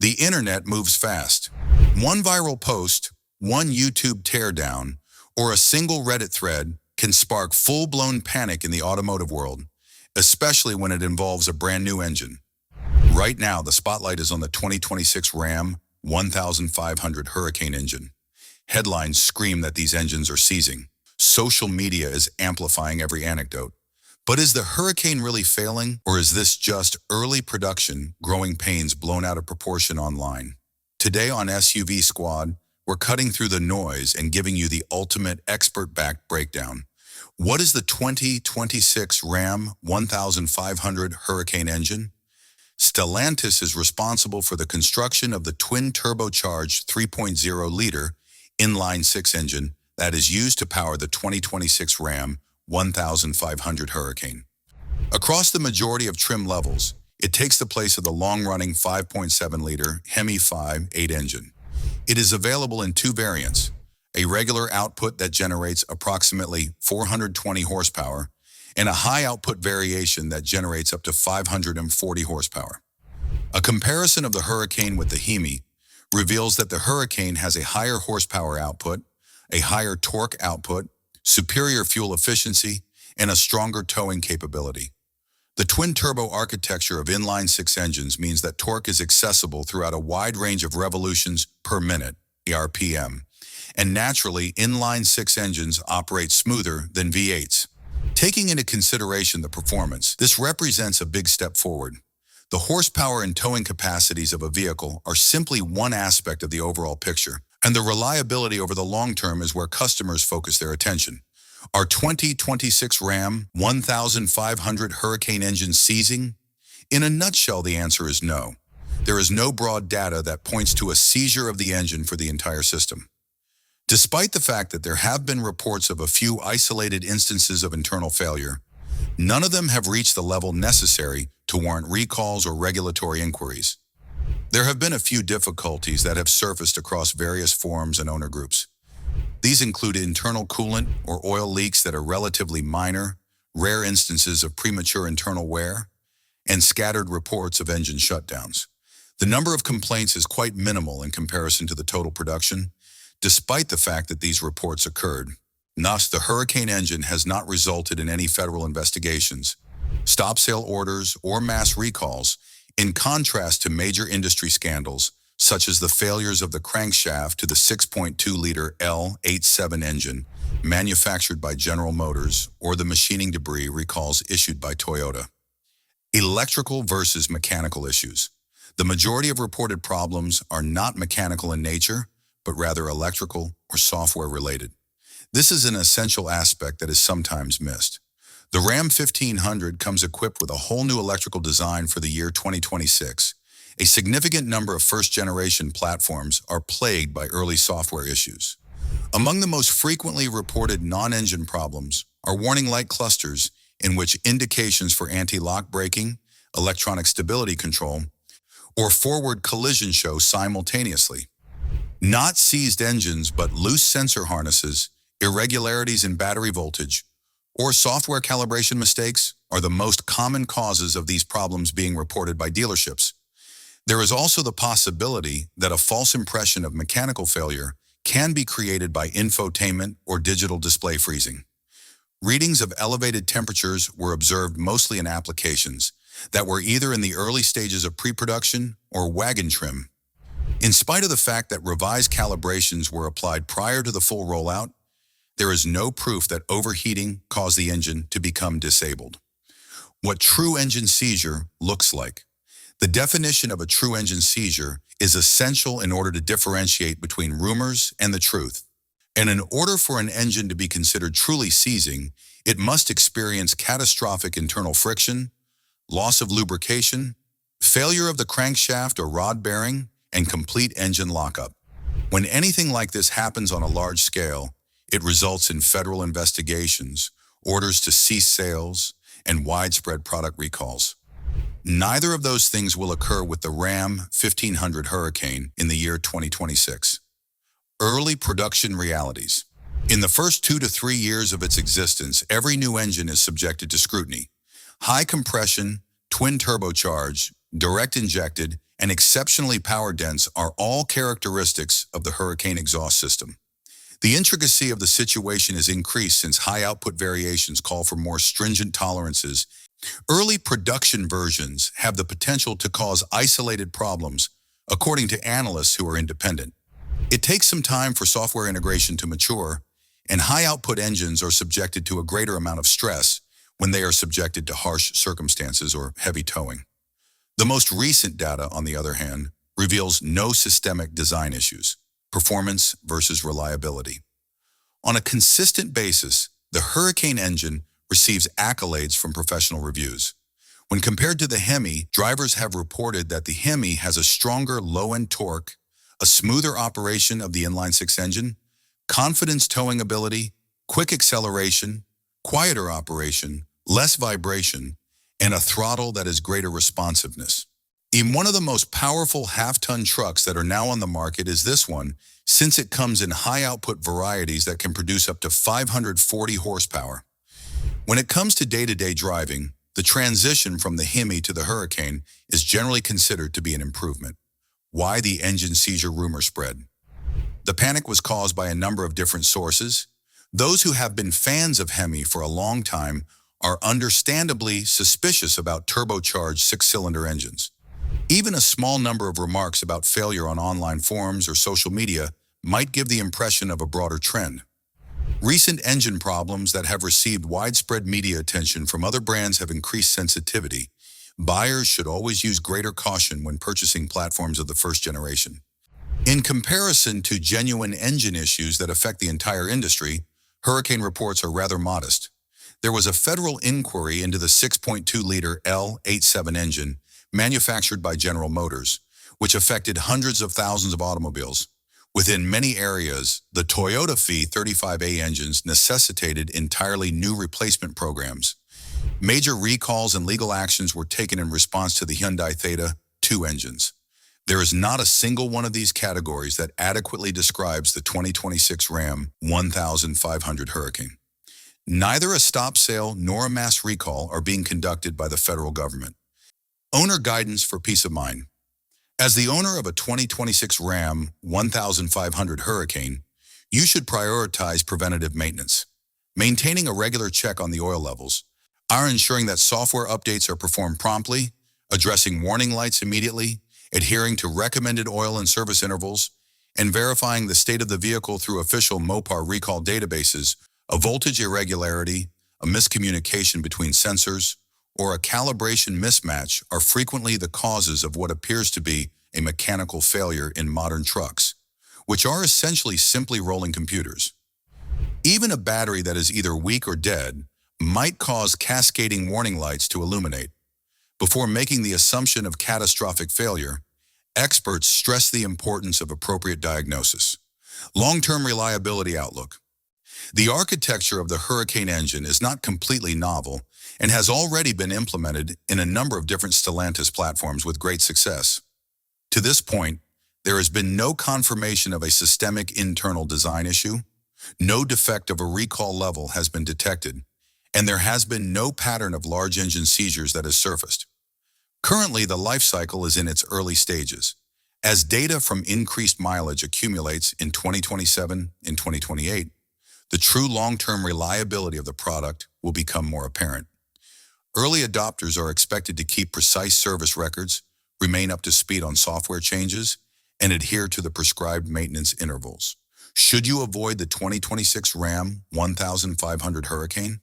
The internet moves fast. One viral post, one YouTube teardown, or a single Reddit thread can spark full-blown panic in the automotive world, especially when it involves a brand new engine. Right now, the spotlight is on the 2026 Ram 1500 Hurricane engine. Headlines scream that these engines are seizing. Social media is amplifying every anecdote. But is the Hurricane really failing, or is this just early production growing pains blown out of proportion online? Today on SUVSQUAD, we're cutting through the noise and giving you the ultimate expert-backed breakdown. What is the 2026 Ram 1500 Hurricane engine? Stellantis is responsible for the construction of the twin-turbocharged 3.0-liter inline-six engine that is used to power the 2026 Ram 1500 Hurricane. Across the majority of trim levels, it takes the place of the long-running 5.7-liter HEMI V8 engine. It is available in two variants, a regular output that generates approximately 420 horsepower, and a high-output variation that generates up to 540 horsepower. A comparison of the Hurricane with the HEMI reveals that the Hurricane has a higher horsepower output, a higher torque output, superior fuel efficiency, and a stronger towing capability. The twin-turbo architecture of inline-six engines means that torque is accessible throughout a wide range of revolutions per minute, RPM, and naturally, inline-six engines operate smoother than V8s. Taking into consideration the performance, this represents a big step forward. The horsepower and towing capacities of a vehicle are simply one aspect of the overall picture, and the reliability over the long term is where customers focus their attention. Are 2026 Ram 1500 Hurricane engines seizing? In a nutshell, the answer is no. There is no broad data that points to a seizure of the engine for the entire system. Despite the fact that there have been reports of a few isolated instances of internal failure, none of them have reached the level necessary to warrant recalls or regulatory inquiries. There have been a few difficulties that have surfaced across various forums and owner groups. These include internal coolant or oil leaks that are relatively minor, rare instances of premature internal wear, and scattered reports of engine shutdowns. The number of complaints is quite minimal in comparison to the total production, despite the fact that these reports occurred. Thus, the Hurricane engine has not resulted in any federal investigations, stop sale orders, or mass recalls, in contrast to major industry scandals, such as the failures of the crankshaft to the 6.2-liter L87 engine manufactured by General Motors or the machining debris recalls issued by Toyota. Electrical versus mechanical issues. The majority of reported problems are not mechanical in nature, but rather electrical or software related. This is an essential aspect that is sometimes missed. The Ram 1500 comes equipped with a whole new electrical design for the year 2026. A significant number of first-generation platforms are plagued by early software issues. Among the most frequently reported non-engine problems are warning light clusters in which indications for anti-lock braking, electronic stability control, or forward collision show simultaneously. Not seized engines, but loose sensor harnesses, irregularities in battery voltage, or software calibration mistakes are the most common causes of these problems being reported by dealerships. There is also the possibility that a false impression of mechanical failure can be created by infotainment or digital display freezing. Readings of elevated temperatures were observed mostly in applications that were either in the early stages of pre-production or wagon trim. In spite of the fact that revised calibrations were applied prior to the full rollout, there is no proof that overheating caused the engine to become disabled. What true engine seizure looks like. The definition of a true engine seizure is essential in order to differentiate between rumors and the truth. And in order for an engine to be considered truly seizing, it must experience catastrophic internal friction, loss of lubrication, failure of the crankshaft or rod bearing, and complete engine lockup. When anything like this happens on a large scale, it results in federal investigations, orders to cease sales, and widespread product recalls. Neither of those things will occur with the Ram 1500 Hurricane in the year 2026. Early production realities. In the first 2 to 3 years of its existence, every new engine is subjected to scrutiny. High compression, twin turbocharged, direct injected, and exceptionally power dense are all characteristics of the Hurricane exhaust system. The intricacy of the situation is increased since high output variations call for more stringent tolerances. Early production versions have the potential to cause isolated problems, according to analysts who are independent. It takes some time for software integration to mature, and high-output engines are subjected to a greater amount of stress when they are subjected to harsh circumstances or heavy towing. The most recent data, on the other hand, reveals no systemic design issues, performance versus reliability. On a consistent basis, the Hurricane engine receives accolades from professional reviews. When compared to the HEMI, drivers have reported that the HEMI has a stronger low-end torque, a smoother operation of the inline-six engine, confidence towing ability, quick acceleration, quieter operation, less vibration, and a throttle that has greater responsiveness. In one of the most powerful half-ton trucks that are now on the market is this one, since it comes in high-output varieties that can produce up to 540 horsepower. When it comes to day-to-day driving, the transition from the HEMI to the Hurricane is generally considered to be an improvement. Why the engine seizure rumor spread? The panic was caused by a number of different sources. Those who have been fans of HEMI for a long time are understandably suspicious about turbocharged six-cylinder engines. Even a small number of remarks about failure on online forums or social media might give the impression of a broader trend. Recent engine problems that have received widespread media attention from other brands have increased sensitivity. Buyers should always use greater caution when purchasing platforms of the first generation. In comparison to genuine engine issues that affect the entire industry, Hurricane reports are rather modest. There was a federal inquiry into the 6.2-liter L87 engine manufactured by General Motors, which affected hundreds of thousands of automobiles. Within many areas, the Toyota V35A engines necessitated entirely new replacement programs. Major recalls and legal actions were taken in response to the Hyundai Theta 2 engines. There is not a single one of these categories that adequately describes the 2026 Ram 1500 Hurricane. Neither a stop sale nor a mass recall are being conducted by the federal government. Owner guidance for peace of mind. As the owner of a 2026 Ram 1500 Hurricane, you should prioritize preventative maintenance. Maintaining a regular check on the oil levels, ensuring that software updates are performed promptly, addressing warning lights immediately, adhering to recommended oil and service intervals, and verifying the state of the vehicle through official Mopar recall databases. A voltage irregularity, a miscommunication between sensors, or a calibration mismatch are frequently the causes of what appears to be a mechanical failure in modern trucks, which are essentially simply rolling computers. Even a battery that is either weak or dead might cause cascading warning lights to illuminate. Before making the assumption of catastrophic failure, experts stress the importance of appropriate diagnosis. Long-term reliability outlook. The architecture of the Hurricane engine is not completely novel and has already been implemented in a number of different Stellantis platforms with great success. To this point, there has been no confirmation of a systemic internal design issue, no defect of a recall level has been detected, and there has been no pattern of large engine seizures that has surfaced. Currently, the life cycle is in its early stages. As data from increased mileage accumulates in 2027 and 2028, the true long-term reliability of the product will become more apparent. Early adopters are expected to keep precise service records, remain up to speed on software changes, and adhere to the prescribed maintenance intervals. Should you avoid the 2026 Ram 1500 Hurricane?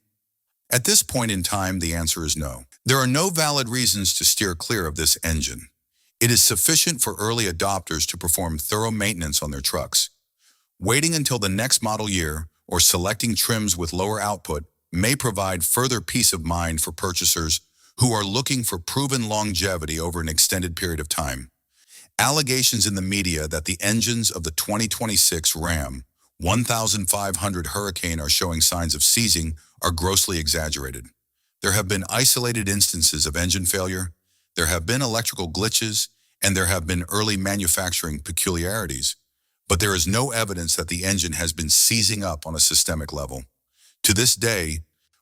At this point in time, the answer is no. There are no valid reasons to steer clear of this engine. It is sufficient for early adopters to perform thorough maintenance on their trucks. Waiting until the next model year or selecting trims with lower output may provide further peace of mind for purchasers who are looking for proven longevity over an extended period of time. Allegations in the media that the engines of the 2026 Ram 1500 Hurricane are showing signs of seizing are grossly exaggerated. There have been isolated instances of engine failure, there have been electrical glitches, and there have been early manufacturing peculiarities, but there is no evidence that the engine has been seizing up on a systemic level. To this day,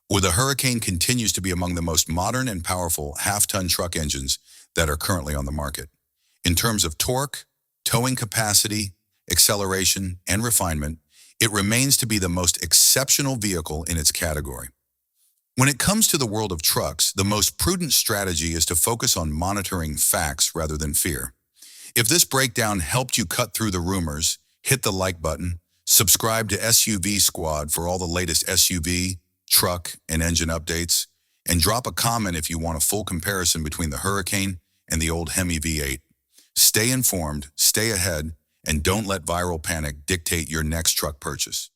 where the Hurricane continues to be among the most modern and powerful half-ton truck engines that are currently on the market. In terms of torque, towing capacity, acceleration, and refinement, it remains to be the most exceptional vehicle in its category. When it comes to the world of trucks, the most prudent strategy is to focus on monitoring facts rather than fear. If this breakdown helped you cut through the rumors, hit the like button, subscribe to SUV Squad for all the latest SUV, truck, and engine updates, and drop a comment if you want a full comparison between the Hurricane and the old HEMI V8. Stay informed, stay ahead, and don't let viral panic dictate your next truck purchase.